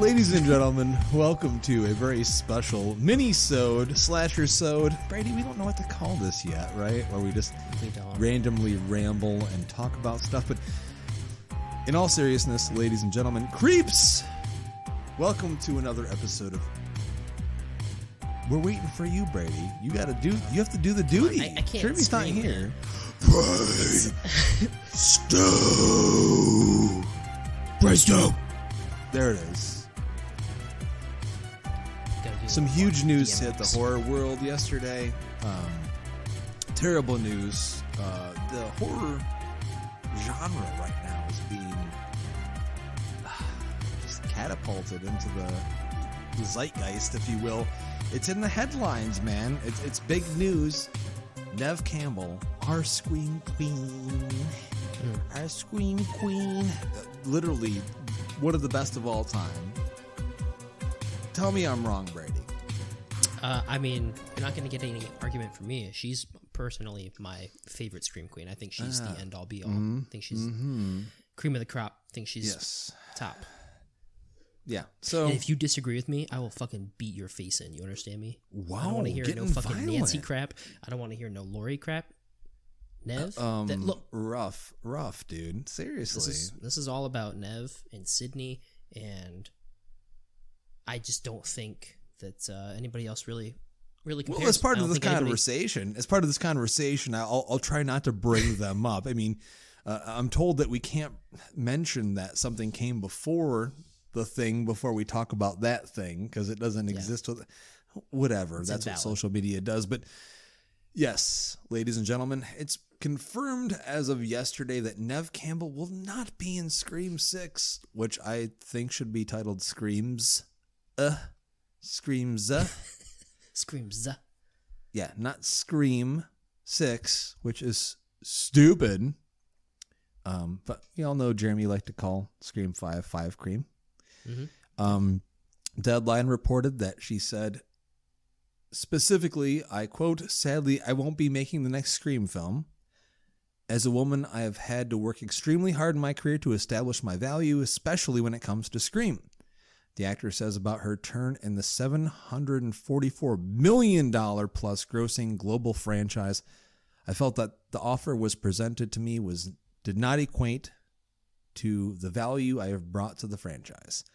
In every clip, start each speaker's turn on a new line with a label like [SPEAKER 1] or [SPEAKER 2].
[SPEAKER 1] Ladies and gentlemen, welcome to a very special mini-sode, slasher-sode. Brady, we don't know what to call this yet, right? Where we just randomly ramble and talk about stuff. But in all seriousness, ladies and gentlemen, creeps! Welcome to another episode of... We're waiting for you, Brady. You have to do the duty.
[SPEAKER 2] I can't.
[SPEAKER 1] Jeremy's not here. Brady Stowe. Brady Stowe. There it is. Some huge news hit the horror world yesterday. Terrible news. The horror genre right now is being just catapulted into the zeitgeist, if you will. It's in the headlines, man. It's big news. Neve Campbell, our Scream Queen. Our Scream Queen. Literally, one of the best of all time. Tell me I'm wrong, Brady.
[SPEAKER 2] I mean, you're not going to get any argument from me. She's personally my favorite Scream Queen. I think she's the end-all, be-all. I think she's cream of the crop. I think she's top.
[SPEAKER 1] Yeah. So
[SPEAKER 2] and if you disagree with me, I will fucking beat your face in. You understand me?
[SPEAKER 1] Wow.
[SPEAKER 2] I don't want to hear no fucking
[SPEAKER 1] violent.
[SPEAKER 2] Nancy crap. I don't want to hear no Lori crap. Neve?
[SPEAKER 1] Look, rough, dude. Seriously.
[SPEAKER 2] This is all about Neve and Sidney, and I just don't think that anybody else really compares.
[SPEAKER 1] Well, as part of this conversation, I'll try not to bring them up. I mean, I'm told that we can't mention that something came before the thing before we talk about that thing because it doesn't exist. Whatever. That's invalid. What social media does. But yes, ladies and gentlemen, it's confirmed as of yesterday that Neve Campbell will not be in Scream 6, which I think should be titled Screams. Screams.
[SPEAKER 2] Screams.
[SPEAKER 1] Yeah, not Scream 6, which is stupid. But we all know Jeremy liked to call Scream 5 Cream. Mm-hmm. Deadline reported that she said, specifically, I quote, "Sadly, I won't be making the next Scream film. As a woman, I have had to work extremely hard in my career to establish my value, especially when it comes to Scream." The actor says about her turn in the $744 million plus grossing global franchise. "I felt that the offer was presented to me did not equate to the value I have brought to the franchise.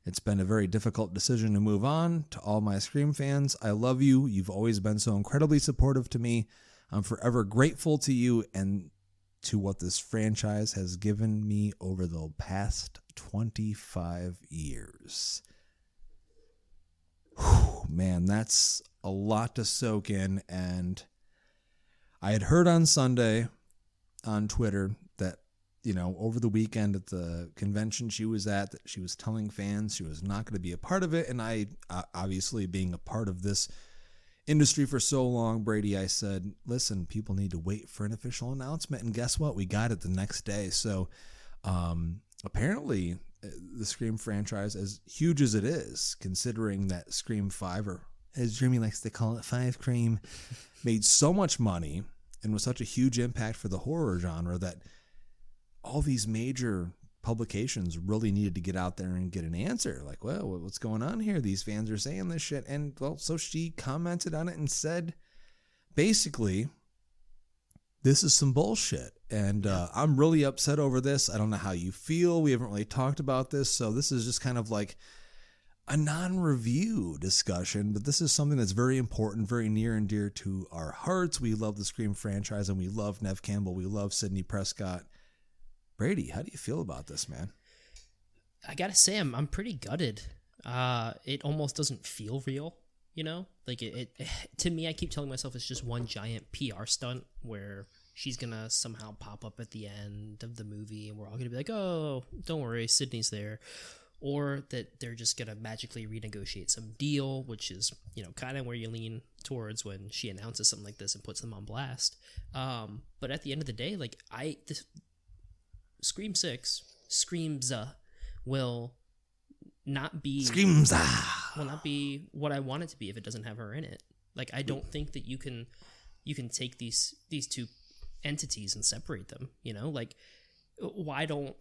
[SPEAKER 1] It's been a very difficult decision to move on. To all my Scream fans, I love you. You've always been so incredibly supportive to me. I'm forever grateful to you and to what this franchise has given me over the past 25 years. Whew, man, that's a lot to soak in. And I had heard on Sunday on Twitter that, over the weekend at the convention she was at, that she was telling fans she was not going to be a part of it. And I, obviously being a part of this industry for so long, Brady, I said, listen, people need to wait for an official announcement. And guess what? We got it the next day. So apparently the Scream franchise, as huge as it is, considering that Scream 5, or as Jeremy likes to call it, 5 Cream, made so much money and was such a huge impact for the horror genre that all these major publications really needed to get out there and get an answer. Like, well, what's going on here? These fans are saying this shit. And, well, so she commented on it and said, basically, this is some bullshit. And I'm really upset over this. I don't know how you feel. We haven't really talked about this. So this is just kind of like a non-review discussion, but this is something that's very important, very near and dear to our hearts. We love the Scream franchise, and we love Neve Campbell. We love Sidney Prescott. Brady, how do you feel about this, man?
[SPEAKER 2] I gotta say, I'm pretty gutted. It almost doesn't feel real, Like it to me, I keep telling myself it's just one giant PR stunt where she's gonna somehow pop up at the end of the movie, and we're all gonna be like, "Oh, don't worry, Sidney's there." Or that they're just going to magically renegotiate some deal, which is, kind of where you lean towards when she announces something like this and puts them on blast. But at the end of the day, like, Scream 6, will not be... will not be what I want it to be if it doesn't have her in it. Like, I don't think that you can take these two entities and separate them, Like, why don't...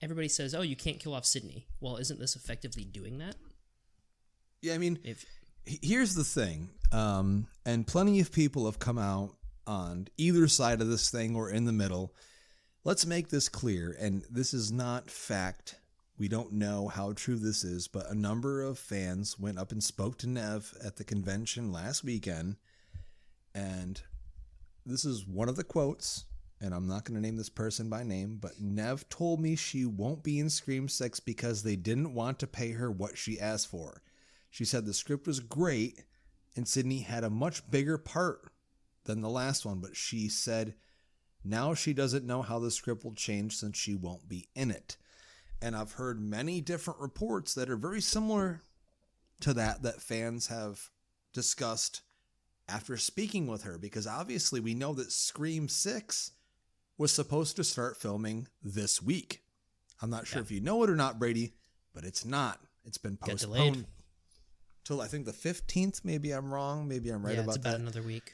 [SPEAKER 2] everybody says, oh, you can't kill off Sidney. Well, isn't this effectively doing that?
[SPEAKER 1] Yeah, I mean, here's the thing. And plenty of people have come out on either side of this thing or in the middle. Let's make this clear, and this is not fact. We don't know how true this is, but a number of fans went up and spoke to Neve at the convention last weekend, and this is one of the quotes, and I'm not going to name this person by name, but Neve told me she won't be in Scream 6 because they didn't want to pay her what she asked for. She said the script was great, and Sidney had a much bigger part than the last one, but she said now she doesn't know how the script will change since she won't be in it. And I've heard many different reports that are very similar to that fans have discussed after speaking with her, because obviously we know that Scream 6 was supposed to start filming this week. I'm not sure if you know it or not, Brady, but it's not. It's been postponed till I think the 15th. Maybe I'm wrong. Maybe I'm right about that.
[SPEAKER 2] It's about another week.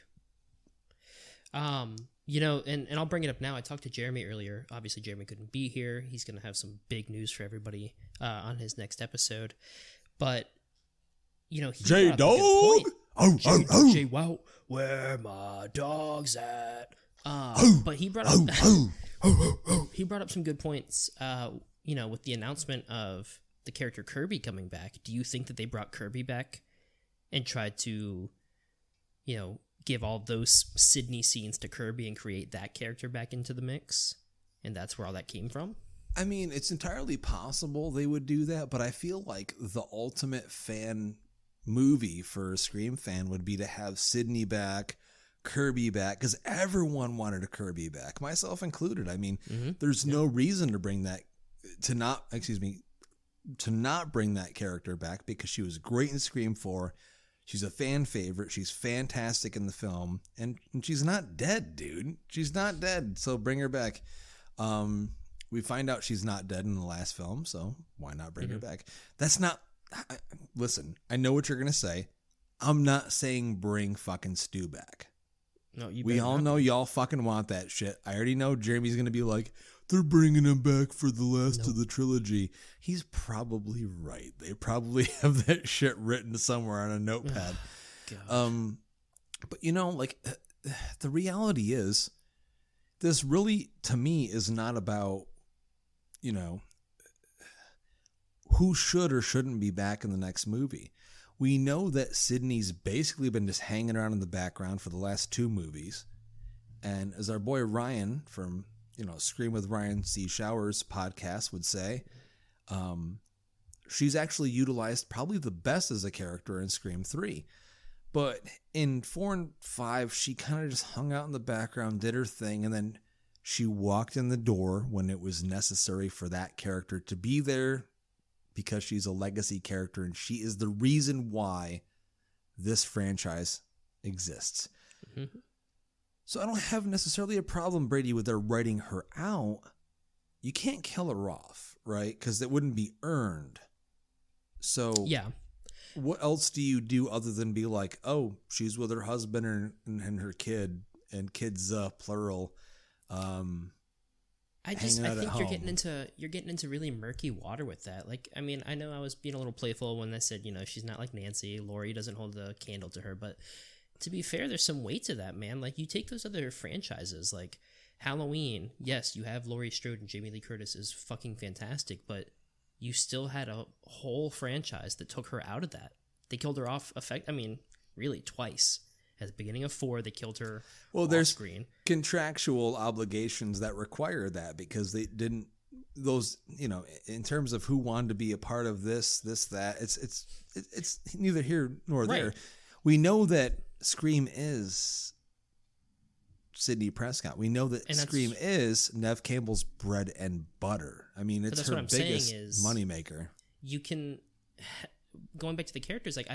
[SPEAKER 2] You know, and I'll bring it up now. I talked to Jeremy earlier. Obviously, Jeremy couldn't be here. He's going to have some big news for everybody on his next episode. But, you know, he
[SPEAKER 1] J-Dog?
[SPEAKER 2] J-Wow, where my dog's at? But he brought up he brought up some good points, you know, with the announcement of the character Kirby coming back. Do you think that they brought Kirby back and tried to, you know, give all those Sidney scenes to Kirby and create that character back into the mix? And that's where all that came from?
[SPEAKER 1] I mean, it's entirely possible they would do that, but I feel like the ultimate fan movie for a Scream fan would be to have Sidney back, Kirby back, because everyone wanted a Kirby back, myself included. I mean, there's no reason to bring that, to not bring that character back, because she was great in Scream 4. She's a fan favorite. She's fantastic in the film. And she's not dead, dude. She's not dead. So bring her back. We find out she's not dead in the last film, so why not bring her back? That's not... listen, I know what you're going to say. I'm not saying bring fucking Stu back.
[SPEAKER 2] No,
[SPEAKER 1] we all know y'all fucking want that shit. I already know Jeremy's going to be like, they're bringing him back for the last of the trilogy. He's probably right. They probably have that shit written somewhere on a notepad. But you know, like, the reality is, this really, to me, is not about, you know, who should or shouldn't be back in the next movie. We know that Sidney's basically been just hanging around in the background for the last 2 movies. And as our boy Ryan from, you know, Scream with Ryan C. Showers podcast would say, she's actually utilized probably the best as a character in Scream 3. But in 4 and 5, she kind of just hung out in the background, did her thing, and then she walked in the door when it was necessary for that character to be there, because she's a legacy character and she is the reason why this franchise exists. So I don't have necessarily a problem, Brady, with their writing her out. You can't kill her off, right? Because it wouldn't be earned. So what else do you do other than be like, oh, she's with her husband and her kid, and kids plural. I think you're getting into really murky water with that. Like, I mean, I know I was being a little playful when I said, you know, she's not like Nancy. Laurie doesn't hold a candle to her, but to be fair, there's some weight to that, man. Like, you take those other franchises, like Halloween. Yes, you have Laurie Strode and Jamie Lee Curtis is fucking fantastic, but you still had a whole franchise that took her out of that. They killed her off. Really twice. At the beginning of 4, they killed her there's screen. Contractual obligations that require that, because they didn't, those, you know, in terms of who wanted to be a part of this, that, it's neither here nor there. We know that Scream is Sidney Prescott. We know that Scream is Neve Campbell's bread and butter. I mean, it's her biggest moneymaker. You can, going back to the characters, like,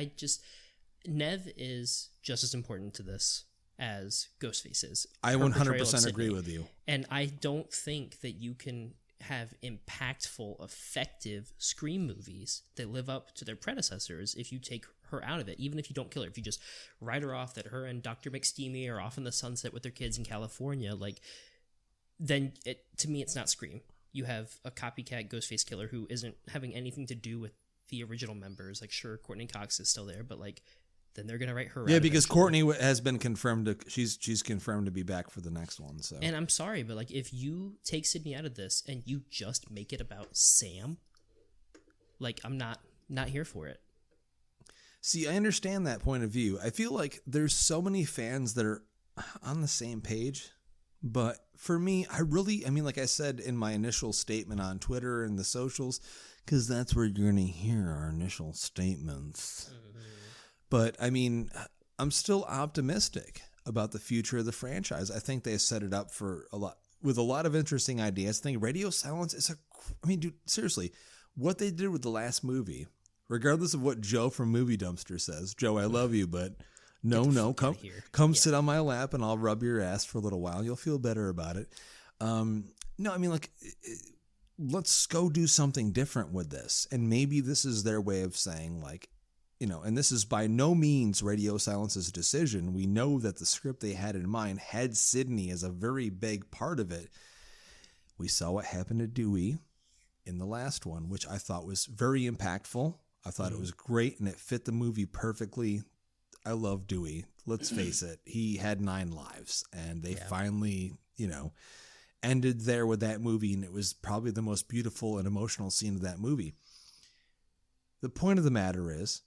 [SPEAKER 1] Neve is just as important to this as Ghostface is. I 100% agree with you. And I don't think that you can have impactful, effective Scream movies that live up to their predecessors if you take her out of it, even if you don't kill her. If you just write her off that her and Dr. McSteamy are off in the sunset with their kids in California, like, then to me, it's not Scream.
[SPEAKER 2] you have a copycat Ghostface killer who isn't having anything to do with the original members. Like, sure, Courtney Cox is still there, but like, then they're gonna write her.
[SPEAKER 1] Yeah, because Courtney has been confirmed. She's confirmed to be back for the next one. So,
[SPEAKER 2] and I'm sorry, but like, if you take Sidney out of this and you just make it about Sam, like, I'm not here for it.
[SPEAKER 1] See, I understand that point of view. I feel like there's so many fans that are on the same page, but for me, like I said in my initial statement on Twitter and the socials, because that's where you're going to hear our initial statements. Mm-hmm. But I mean, I'm still optimistic about the future of the franchise. I think they set it up for with a lot of interesting ideas. I think Radio Silence is dude, seriously, what they did with the last movie, regardless of what Joe from Movie Dumpster says, Joe, I love you, but come sit on my lap and I'll rub your ass for a little while. You'll feel better about it. Let's go do something different with this. And maybe this is their way of saying, like, and this is by no means Radio Silence's decision. We know that the script they had in mind had Sidney as a very big part of it. We saw what happened to Dewey in the last one, which I thought was very impactful. I thought it was great and it fit the movie perfectly. I love Dewey. Let's face it. He had 9 lives and they finally, ended there with that movie. And it was probably the most beautiful and emotional scene of that movie. The point of the matter is,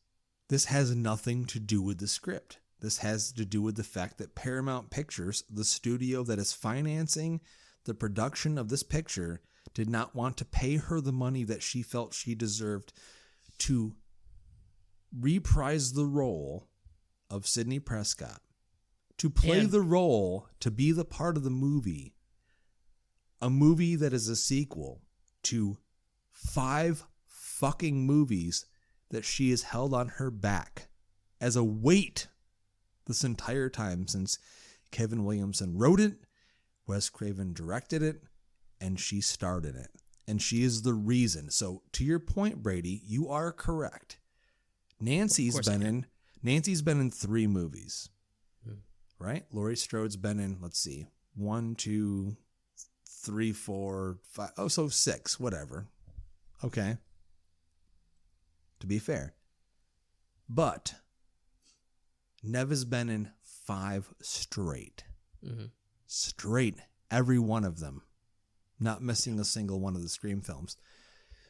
[SPEAKER 1] this has nothing to do with the script. This has to do with the fact that Paramount Pictures, the studio that is financing the production of this picture, did not want to pay her the money that she felt she deserved to reprise the role of Sidney Prescott, to play the role, to be the part of the movie, a movie that is a sequel to 5 fucking movies that she has held on her back as a weight this entire time since Kevin Williamson wrote it, Wes Craven directed it, and she starred in it. And she is the reason. So to your point, Brady, you are correct. Nancy's been in 3 movies, right? Laurie Strode's been in, let's see, 1, 2, 3, 4, 5. Oh, so 6, whatever. Okay. To be fair. But Neve has been in 5 straight. Mm-hmm. Straight. Every one of them. Not missing a single one of the Scream films.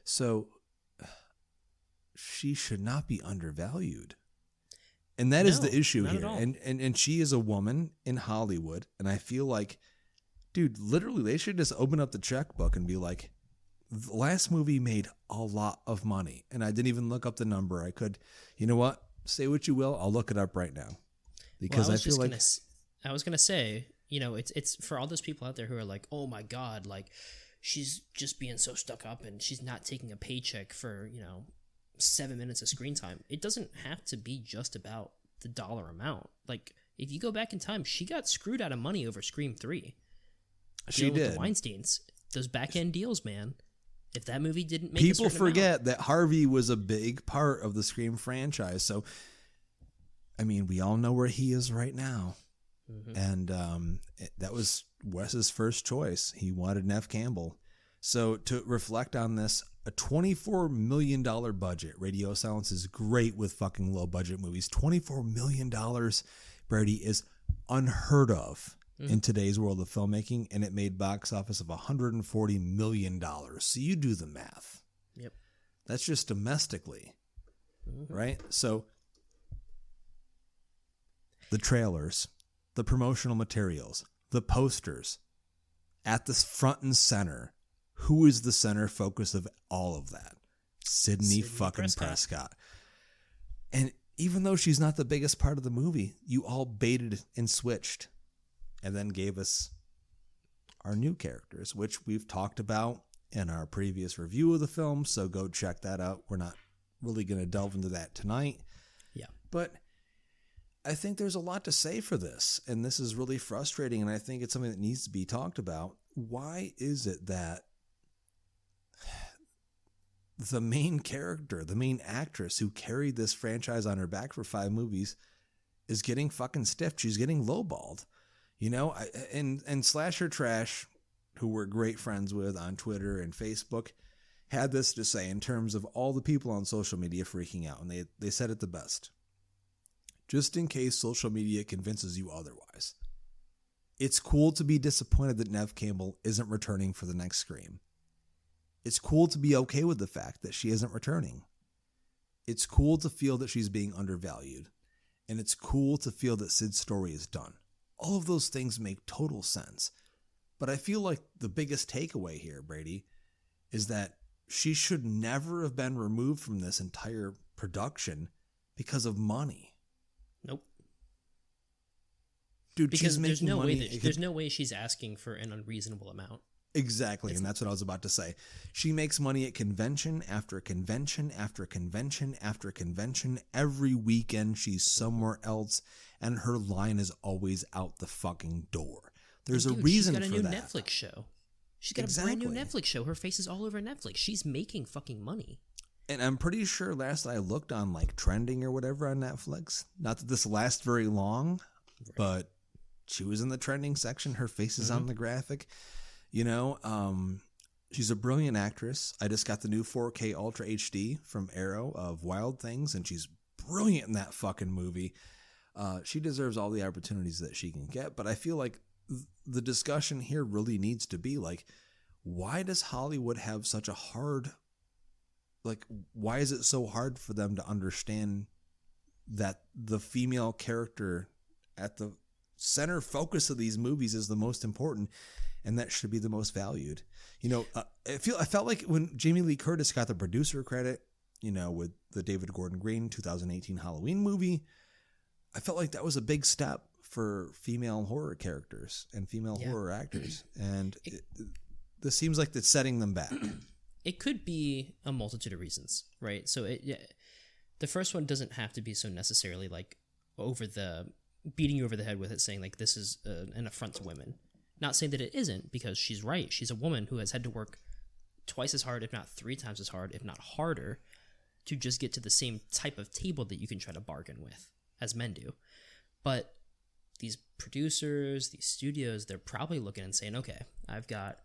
[SPEAKER 1] So she should not be undervalued. And that is the issue here. And she is a woman in Hollywood. And I feel like, dude, literally they should just open up the checkbook and be like, the last movie made a lot of money. And I didn't even look up the number. I could, you know what? Say what you will. I'll look it up right now. Because I feel like...
[SPEAKER 2] I was going to say, it's for all those people out there who are like, oh my God, like she's just being so stuck up and she's not taking a paycheck for, 7 minutes of screen time. It doesn't have to be just about the dollar amount. Like, if you go back in time, she got screwed out of money over Scream 3.
[SPEAKER 1] She did.
[SPEAKER 2] With the Weinsteins. Those back-end deals, man. If that movie didn't make
[SPEAKER 1] people forget that Harvey was a big part of the Scream franchise. So, we all know where he is right now. Mm-hmm. And that was Wes's first choice. He wanted Neve Campbell. So to reflect on this, a $24 million budget. Radio Silence is great with fucking low budget movies. $24 million, Brady, is unheard of in today's world of filmmaking, and it made box office of $140 million. So you do the math.
[SPEAKER 2] Yep.
[SPEAKER 1] That's just domestically, right? So the trailers, the promotional materials, the posters, at the front and center. Who is the center focus of all of that? Sidney fucking Prescott. And even though she's not the biggest part of the movie, you all baited and switched and then gave us our new characters, which we've talked about in our previous review of the film. So go check that out. We're not really going to delve into that tonight.
[SPEAKER 2] Yeah.
[SPEAKER 1] But I think there's a lot to say for this, and this is really frustrating, and I think it's something that needs to be talked about. Why is it that the main character, the main actress who carried this franchise on her back for 5 movies is getting fucking stiffed? She's getting lowballed, and slasher trash, who we're great friends with on Twitter and Facebook, had this to say in terms of all the people on social media freaking out. And they said it the best. Just in case social media convinces you otherwise, it's cool to be disappointed that Neve Campbell isn't returning for the next Scream. It's cool to be okay with the fact that she isn't returning. It's cool to feel that she's being undervalued. And it's cool to feel that Sid's story is done. All of those things make total sense. But I feel like the biggest takeaway here, Brady, is that she should never have been removed from this entire production because of money.
[SPEAKER 2] Nope.
[SPEAKER 1] Dude,
[SPEAKER 2] because
[SPEAKER 1] she's
[SPEAKER 2] there's
[SPEAKER 1] making
[SPEAKER 2] no
[SPEAKER 1] money.
[SPEAKER 2] way there's no way she's asking for an unreasonable amount.
[SPEAKER 1] Exactly, and that's what I was about to say. She makes money at convention after convention after convention after convention. Every weekend she's somewhere else, and her line is always out the fucking door. There's a reason for that.
[SPEAKER 2] She's got a new Netflix show. She's got a brand new Netflix show. Her face is all over Netflix. She's making fucking money.
[SPEAKER 1] And I'm pretty sure last I looked on like trending or whatever on Netflix, not that this lasts very long, but she was in the trending section. Her face is on the graphic. You know, she's a brilliant actress. I just got the new 4K Ultra HD from Arrow of Wild Things, and she's brilliant in that fucking movie. She deserves all the opportunities that she can get, but I feel like the discussion here really needs to be like, why does Hollywood have such a hard, like, why is it so hard for them to understand that the female character at the center focus of these movies is the most important, and that should be the most valued? You know, I felt like when Jamie Lee Curtis got the producer credit, you know, with the David Gordon Green 2018 Halloween movie, I felt like that was a big step for female horror characters and female horror actors. And this seems like it's setting them back.
[SPEAKER 2] It could be a multitude of reasons, right? So the first one doesn't have to be so necessarily like beating you over the head with it, saying like this is an affront to women. Not saying that it isn't, because she's right. She's a woman who has had to work twice as hard, if not 3 times as hard, if not harder, to just get to the same type of table that you can try to bargain with, as men do. But these producers, these studios, they're probably looking and saying, okay, I've got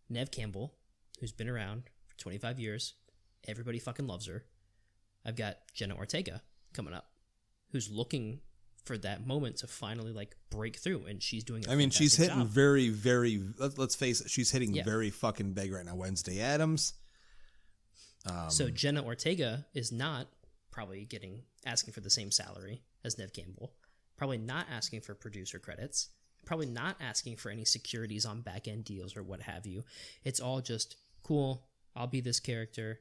[SPEAKER 2] Neve Campbell, who's been around for 25 years. Everybody fucking loves her. I've got Jenna Ortega coming up, who's looking for that moment to finally like break through, and she's doing
[SPEAKER 1] she's hitting
[SPEAKER 2] job.
[SPEAKER 1] very, very, let's face it, she's hitting very fucking big right now. Wednesday Addams.
[SPEAKER 2] So Jenna Ortega is not probably asking for the same salary as Neve Campbell, probably not asking for producer credits, probably not asking for any securities on back end deals or what have you. It's all just cool. I'll be this character.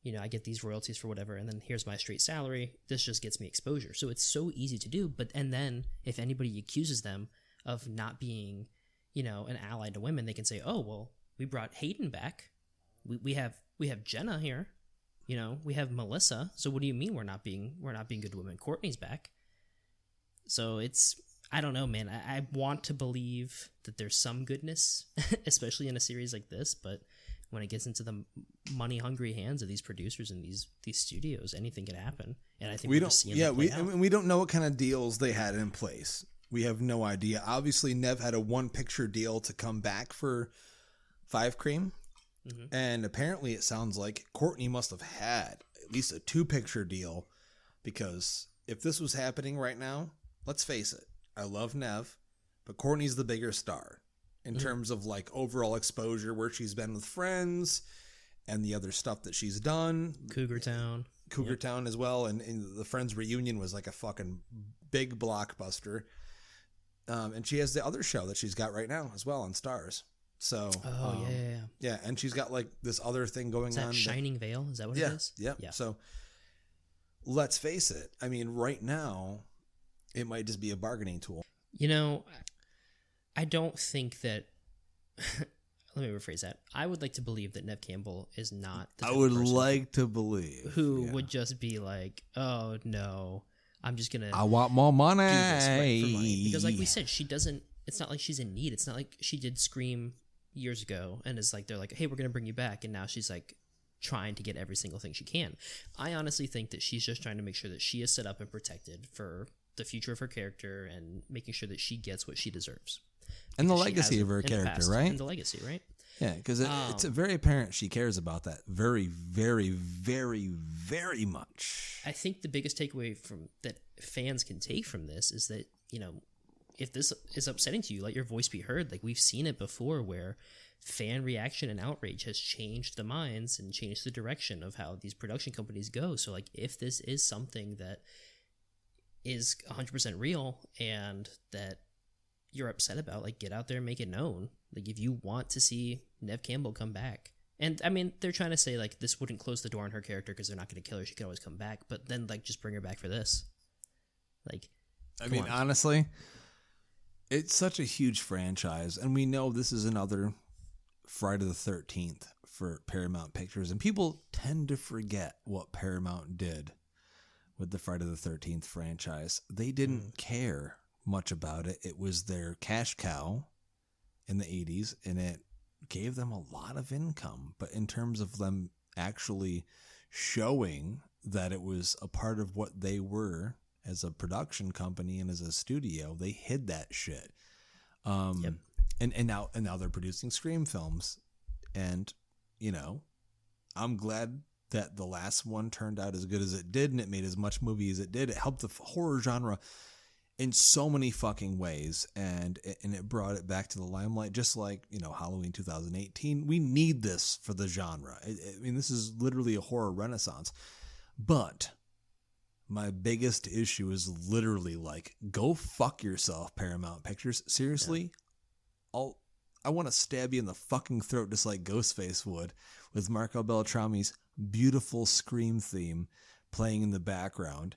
[SPEAKER 2] You know, I get these royalties for whatever, and then here's my straight salary. This just gets me exposure. So it's so easy to do. And then if anybody accuses them of not being, you know, an ally to women, they can say, oh, well, we brought Hayden back. We have Jenna here. You know, we have Melissa. So what do you mean we're not being good to women? Courtney's back. So I don't know, man. I want to believe that there's some goodness, especially in a series like this, but when it gets into the money-hungry hands of these producers and these studios, anything can happen. And I think we're just seeing that play out.
[SPEAKER 1] We don't know what kind of deals they had in place. We have no idea. Obviously, Neve had a one-picture deal to come back for 5 Cream, and apparently it sounds like Courtney must have had at least a 2-picture deal, because if this was happening right now, let's face it, I love Neve, but Courtney's the bigger star in terms of like overall exposure, where she's been with friends and the other stuff that she's done.
[SPEAKER 2] Cougar Town
[SPEAKER 1] as well. And the Friends reunion was like a fucking big blockbuster. And she has the other show that she's got right now as well on Stars. So, yeah. And she's got like this other thing going on.
[SPEAKER 2] Shining Veil? Is that what it is?
[SPEAKER 1] Yeah. So let's face it. I mean, right now it might just be a bargaining tool.
[SPEAKER 2] You know, I don't think that. Let me rephrase that. I would like to believe that Neve Campbell is not the type of person who would just be like, oh no, I'm just gonna
[SPEAKER 1] I want more money.
[SPEAKER 2] Do this right for money. Because like we said, she doesn't, it's not like she's in need. It's not like she did Scream years ago and is like, they're like, hey, we're gonna bring you back, and now she's like trying to get every single thing she can. I honestly think that she's just trying to make sure that she is set up and protected for the future of her character and making sure that she gets what she deserves.
[SPEAKER 1] And the legacy of her character, right?
[SPEAKER 2] And the legacy, right?
[SPEAKER 1] Yeah, because it's very apparent she cares about that very, very, very, very much.
[SPEAKER 2] I think the biggest takeaway from that fans can take from this is that, if this is upsetting to you, let your voice be heard. Like, we've seen it before where fan reaction and outrage has changed the minds and changed the direction of how these production companies go. So, like, if this is something that is 100% real and that you're upset about, like, get out there and make it known. Like, if you want to see Neve Campbell come back, and I mean, they're trying to say, like, this wouldn't close the door on her character because they're not going to kill her, she could always come back, but then, like, just bring her back for this. Like,
[SPEAKER 1] I mean, honestly, it's such a huge franchise, and we know this is another Friday the 13th for Paramount Pictures, and people tend to forget what Paramount did with the Friday the 13th franchise. They didn't care much about it. It was their cash cow in the 80s, and it gave them a lot of income. But in terms of them actually showing that it was a part of what they were as a production company and as a studio, they hid that shit.
[SPEAKER 2] Yep.
[SPEAKER 1] And now they're producing Scream films, and I'm glad that the last one turned out as good as it did, and it made as much movie as it did. It helped the horror genre in so many fucking ways, and it brought it back to the limelight, just like, Halloween 2018. We need this for the genre. I mean, this is literally a horror renaissance. But my biggest issue is literally, like, go fuck yourself, Paramount Pictures. Seriously? Yeah. I want to stab you in the fucking throat just like Ghostface would, with Marco Beltrami's beautiful Scream theme playing in the background.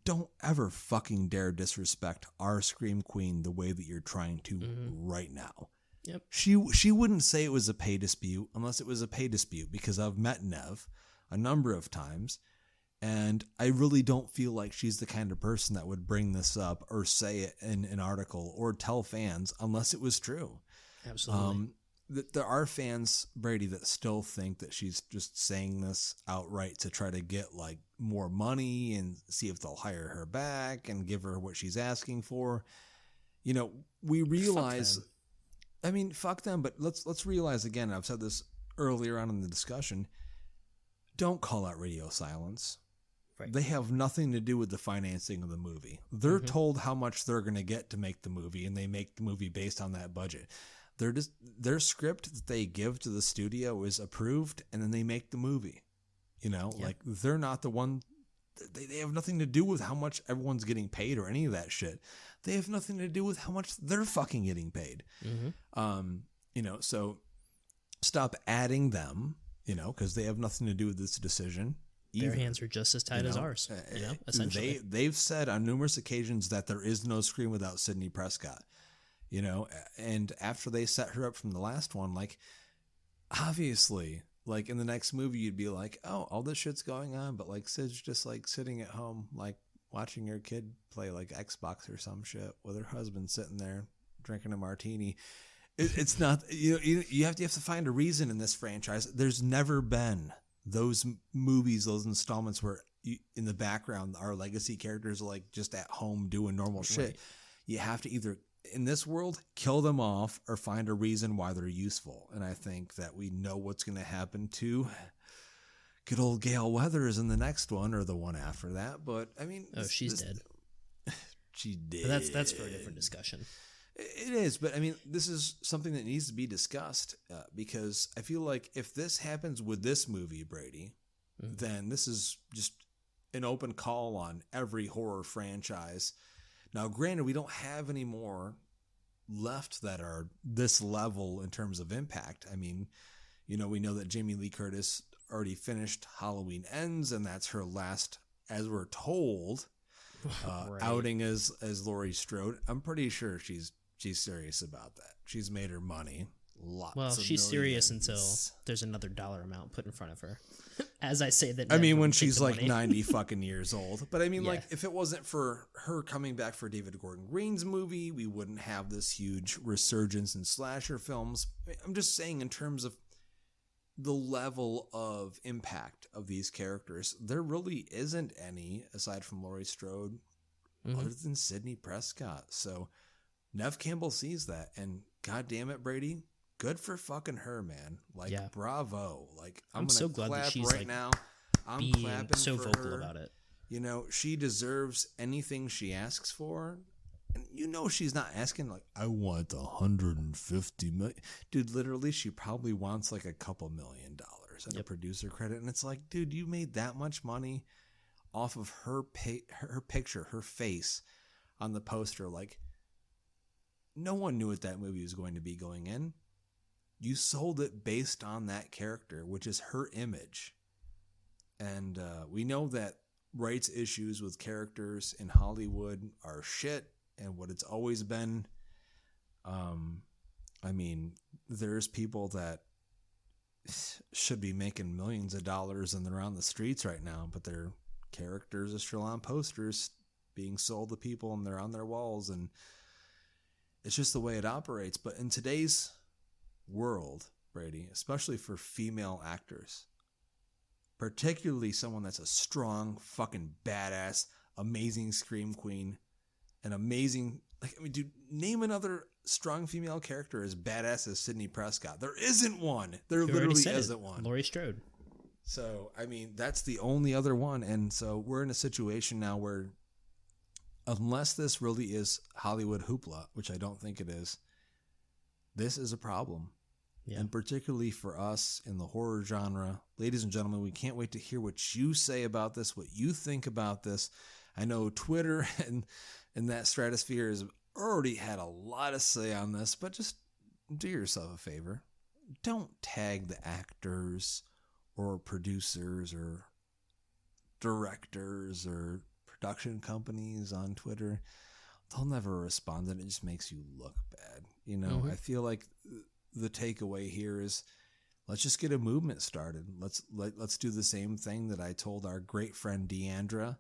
[SPEAKER 1] Don't ever fucking dare disrespect our Scream Queen the way that you're trying to right now.
[SPEAKER 2] Yep.
[SPEAKER 1] She wouldn't say it was a pay dispute unless it was a pay dispute, because I've met Neve a number of times, and I really don't feel like she's the kind of person that would bring this up or say it in an article or tell fans unless it was true.
[SPEAKER 2] Absolutely.
[SPEAKER 1] There are fans, Brady, that still think that she's just saying this outright to try to get, like, more money and see if they'll hire her back and give her what she's asking for. We realize, I mean, fuck them, but let's realize again, I've said this earlier on in the discussion, don't call out radio silence.
[SPEAKER 2] Right.
[SPEAKER 1] They have nothing to do with the financing of the movie. They're told how much they're going to get to make the movie, and they make the movie based on that budget. Their script that they give to the studio is approved, and then they make the movie. Like, they're not the one. They have nothing to do with how much everyone's getting paid or any of that shit. They have nothing to do with how much they're fucking getting paid. So stop adding them, because they have nothing to do with this decision.
[SPEAKER 2] Their hands are just as tight as ours, essentially.
[SPEAKER 1] They've said on numerous occasions that there is no Scream without Sidney Prescott. And after they set her up from the last one, like, obviously, like, in the next movie, you'd be like, oh, all this shit's going on, but, like, Sid's just, like, sitting at home, like, watching her kid play, like, Xbox or some shit with her husband sitting there drinking a martini. It's not, you have to find a reason in this franchise. There's never been those movies, those installments where in the background, our legacy characters are, like, just at home doing normal shit. Right. You have to either, in this world, kill them off or find a reason why they're useful. And I think that we know what's going to happen to good old Gail Weathers in the next one or the one after that. But I mean,
[SPEAKER 2] she's dead.
[SPEAKER 1] She did.
[SPEAKER 2] But that's for a different discussion.
[SPEAKER 1] It is. But I mean, this is something that needs to be discussed because I feel like if this happens with this movie, Brady, then this is just an open call on every horror franchise. Now, granted, we don't have any more left that are this level in terms of impact. I mean, we know that Jamie Lee Curtis already finished Halloween Ends, and that's her last, as we're told, right, outing as Laurie Strode. I'm pretty sure she's serious about that. She's made her money.
[SPEAKER 2] She's serious until there's another dollar amount put in front of her. As I say that,
[SPEAKER 1] I mean, when she's like 90 fucking years old. But I mean, like, if it wasn't for her coming back for David Gordon Green's movie, we wouldn't have this huge resurgence in slasher films. I'm just saying, in terms of the level of impact of these characters, there really isn't any aside from Laurie Strode, other than Sidney Prescott. So Neve Campbell sees that, and God damn it, Brady, good for fucking her, man. Like,
[SPEAKER 2] Yeah.
[SPEAKER 1] bravo. Like,
[SPEAKER 2] I'm
[SPEAKER 1] gonna
[SPEAKER 2] so glad that
[SPEAKER 1] clap
[SPEAKER 2] she's
[SPEAKER 1] right
[SPEAKER 2] like
[SPEAKER 1] now. I'm
[SPEAKER 2] being
[SPEAKER 1] clapping
[SPEAKER 2] so
[SPEAKER 1] for
[SPEAKER 2] vocal
[SPEAKER 1] her.
[SPEAKER 2] about it.
[SPEAKER 1] You know, she deserves anything she asks for. And you know she's not asking, like, I want 150 million. Dude, literally, she probably wants, like, a couple $1 million and a producer credit. And it's like, dude, you made that much money off of her picture, her face on the poster. Like, no one knew what that movie was going to be going in. You sold it based on that character, which is her image. And we know that rights issues with characters in Hollywood are shit, and what it's always been. I mean, there's people that should be making millions of dollars and they're on the streets right now, but their characters are still on posters being sold to people and they're on their walls, and it's just the way it operates. But in today's world, Brady, especially for female actors, particularly someone that's a strong, fucking badass, amazing scream queen, an amazing, like, I mean, dude, name another strong female character as badass as Sidney Prescott. There isn't one. There literally isn't one.
[SPEAKER 2] Laurie Strode.
[SPEAKER 1] So, I mean, that's the only other one. And so we're in a situation now where, unless this really is Hollywood hoopla, which I don't think it is, this is a problem. Yeah. And particularly for us in the horror genre. Ladies and gentlemen, we can't wait to hear what you say about this, what you think about this. I know Twitter and that stratosphere has already had a lot to say on this, but just do yourself a favor. Don't tag the actors or producers or directors or production companies on Twitter. They'll never respond, and it just makes you look bad. You know, I feel like the takeaway here is, let's just get a movement started. Let's do the same thing that I told our great friend Deandra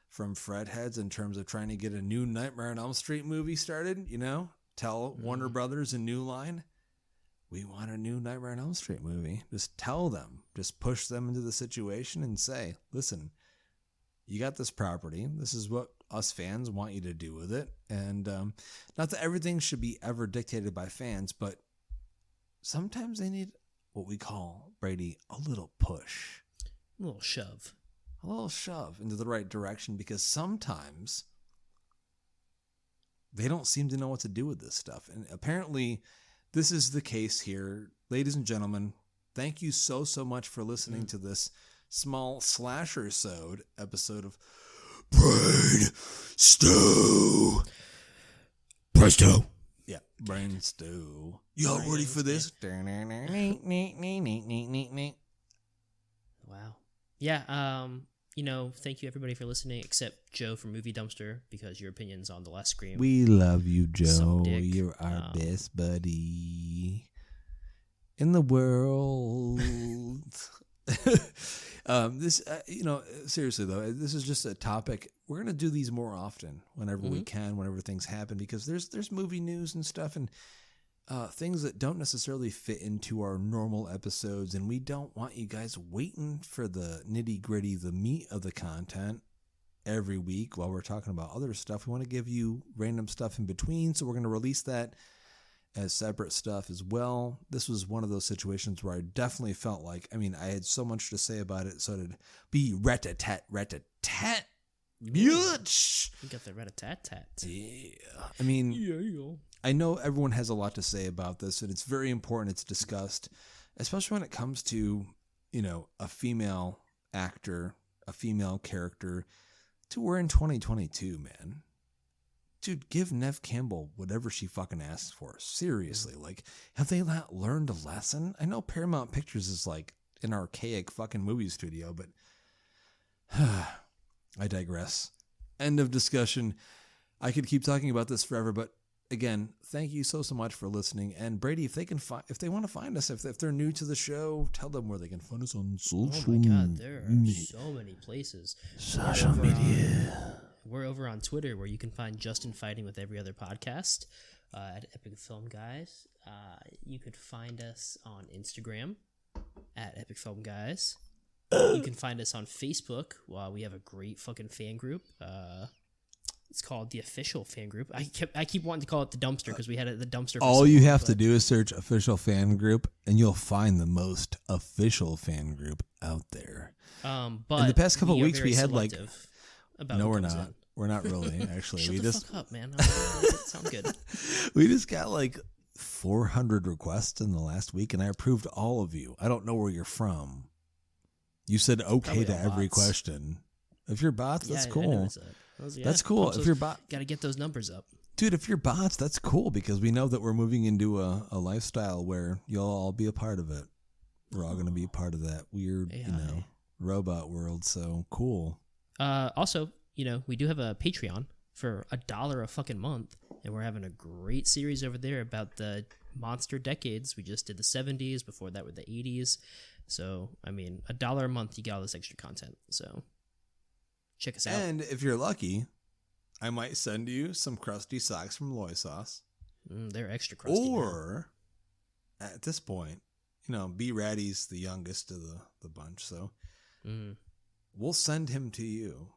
[SPEAKER 1] from Fredheads in terms of trying to get a new Nightmare on Elm Street movie started. You know, tell Warner Brothers and New Line, we want a new Nightmare on Elm Street movie. Just tell them, just push them into the situation and say, listen, you got this property. This is what us fans want you to do with it. And not that everything should be ever dictated by fans, but sometimes they need what we call, Brady, a little push.
[SPEAKER 2] A little shove.
[SPEAKER 1] A little shove into the right direction, because sometimes they don't seem to know what to do with this stuff. And apparently this is the case here. Ladies and gentlemen, thank you so much for listening to this small slasher-sode episode of Brain Stew. Presto. Yeah, Brain Stew. Y'all ready for this?
[SPEAKER 2] Wow. Yeah, you know, thank you everybody for listening, except Joe from Movie Dumpster, because your opinions on the last Scream.
[SPEAKER 1] We love you, Joe. You're our best buddy in the world. This, you know, seriously though, this is just a topic. We're going to do these more often whenever we can, whenever things happen, because there's movie news and stuff, and things that don't necessarily fit into our normal episodes, and we don't want you guys waiting for the nitty gritty, the meat of the content every week while we're talking about other stuff. We want to give you random stuff in between, so we're going to release that as separate stuff as well. This was one of those situations where I definitely felt like, I mean, I had so much to say about it, so it'd be rat-a-tat, rat-a-tat, bitch.
[SPEAKER 2] You got the rat-a-tat-tat.
[SPEAKER 1] Yeah. I mean, I know everyone has a lot to say about this, and it's very important it's discussed, especially when it comes to, you know, a female actor, a female character, to we're in 2022, man. Dude, give Neve Campbell whatever she fucking asks for. Seriously, like, have they not learned a lesson? I know Paramount Pictures is like an archaic fucking movie studio, but I digress. End of discussion. I could keep talking about this forever, but again, thank you so much for listening. And Brady, if they want to find us, if they're new to the show, tell them where they can find us on social media.
[SPEAKER 2] Oh my God, there are so many places.
[SPEAKER 1] Social media.
[SPEAKER 2] We're over on Twitter, where you can find Justin fighting with every other podcast at Epic Film Guys. You could find us on Instagram at Epic Film Guys. You can find us on Facebook. We have a great fucking fan group. It's called the official fan group. I keep wanting to call it the dumpster because we had it at the dumpster.
[SPEAKER 1] All you have to do is search official fan group, and you'll find the most official fan group out there.
[SPEAKER 2] But
[SPEAKER 1] in the past couple of weeks, we had like.
[SPEAKER 2] No,
[SPEAKER 1] we're not. We're not really. Actually,
[SPEAKER 2] Shut
[SPEAKER 1] we
[SPEAKER 2] the
[SPEAKER 1] just
[SPEAKER 2] fuck up, man. That sounds good.
[SPEAKER 1] We just got like 400 requests in the last week, and I approved all of you. I don't know where you're from. You said okay to every question. If you're bots, that's cool. That's cool. If you're bot,
[SPEAKER 2] got to get those numbers up,
[SPEAKER 1] dude. If you're bots, that's cool because we know that we're moving into a lifestyle where you'll all be a part of it. We're all going to be a part of that weird,
[SPEAKER 2] AI.
[SPEAKER 1] Robot world. So cool.
[SPEAKER 2] Also, we do have a Patreon for $1 a fucking month, and we're having a great series over there about the monster decades. We just did the 70s. Before that were the 80s. So, I mean, $1 a month, you get all this extra content. So, check us out.
[SPEAKER 1] And if you're lucky, I might send you some crusty socks from Loy Sauce.
[SPEAKER 2] They're extra crusty.
[SPEAKER 1] Or, at this point, B-Ratty's the youngest of the bunch, so we'll send him to you.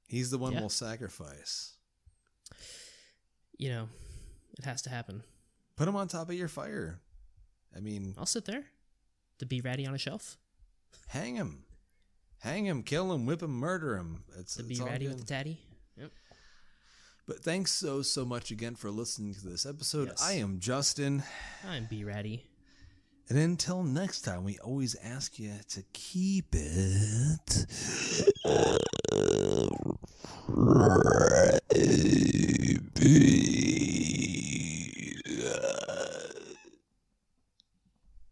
[SPEAKER 1] He's the one we'll sacrifice.
[SPEAKER 2] It has to happen.
[SPEAKER 1] Put him on top of your fire. I mean...
[SPEAKER 2] I'll sit there. The B-Ratty on a shelf.
[SPEAKER 1] Hang him. Hang him, kill him, whip him, murder him.
[SPEAKER 2] The B-Ratty with the tatty. Yep.
[SPEAKER 1] But thanks so much again for listening to this episode.
[SPEAKER 2] Yes.
[SPEAKER 1] I am Justin.
[SPEAKER 2] I'm B-Ratty.
[SPEAKER 1] And until next time, we always ask you to keep it...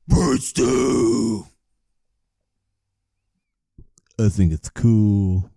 [SPEAKER 1] Birds do. I think it's cool.